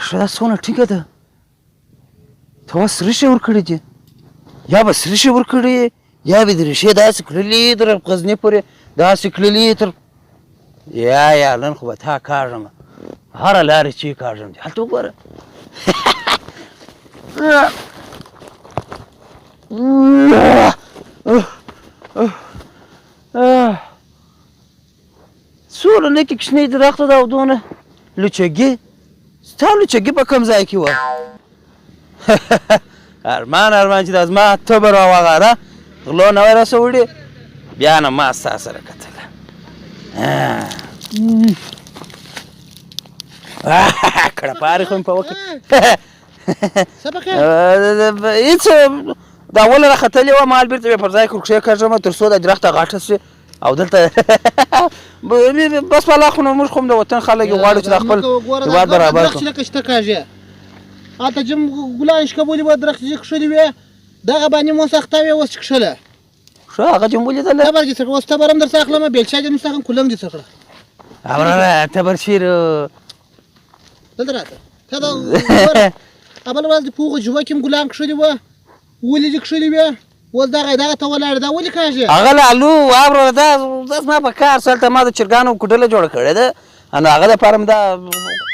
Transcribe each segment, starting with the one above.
ښه دا څونه ټیکه ده ته اوس ریښې ورکړې دي یا به ریښې ورکړې یا به دې ریښې داسې کړلې تر غزني پورې داسې کړلې تر یا نن خو به تا کاږم هره لارې چې کاږم دي هلته وګوره څومره نکې کوچنۍ درخته ده او دونه لچګي ستا لچګي په کوم ځای کې وه ارمان چې دا زما تبر او وغیره غلو نه وای راسه بیا نه ما ستا سره کتله کړپارې خو مې په وکړه هېڅ د اوله راختلې وه مال بېرته مې پر ځای کښېکاږم تر څو د درخته غاټه سوې او دلته بس والله خو نو موږ خو هم د وطن خلک غواړو چې د خپل هېواد برابر کړو لکه شته کاږې هلته جم ګلان شکبولي وه درخت چې کښلې وې دغه باندې مو سخته وې اوس چې کښله ښه هغه جم ولیدله تبر دې څه کړه اوس تبر هم در څه اخلمه بېلچا دې نسته کولنګ دې څه کړه وروره تبر شیر دلته راته تا دا وګوره بله ورځ د پوغه جومه کې هم ګلان کښلي وه ولې دې کښلي وې اوس دغه ته ولاړې دا ولې کاږې هغه لالو واوره دا زما په کار څه هلته ما د چرګانو کوډله جوړه کړې ده نو هغه دپاره م دا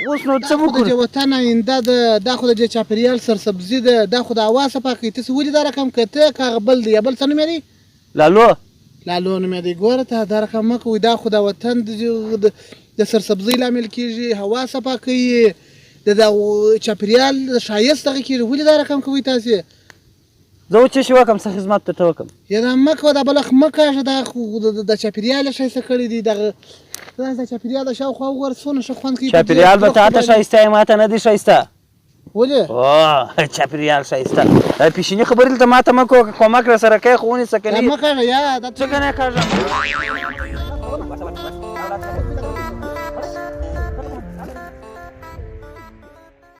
اوس نو څه وکړو د وطن آینده ده دا خو د دې چاپېریال سرسبزي ده دا خو د هوا صفا کوي تاسې ولې دا رقم که ته که هغه بل دی یا بل څه نوم یې دی لالو نوم یې دی ګوره ته دا رقم مه کوئ دا خو د وطن د سرسبزۍ لامل کېږي هوا صفا کوي د چاپېریال د ښایست دغه کېږي ولې دا رقم کوئ تاسې زه اوس څه شي وکړم څه خدمت درته وکړم یا دا مه کوه دا بله مه کاږه دا خو د چاپېریال یې ښایسته کړي دي دغه د چاپېریال د شاوخوا وګوره څونه ښه خوند کوي چاپېریال به تا ته ښایسته یې ما ته نه دی ښایسته ولې چاپېریال ښایسته دا پیشیني خبرې دلته ما ته مه کوه که کومک راسره کوې خو ونیسه که نه مه کاږه یا څنګه نه کاږم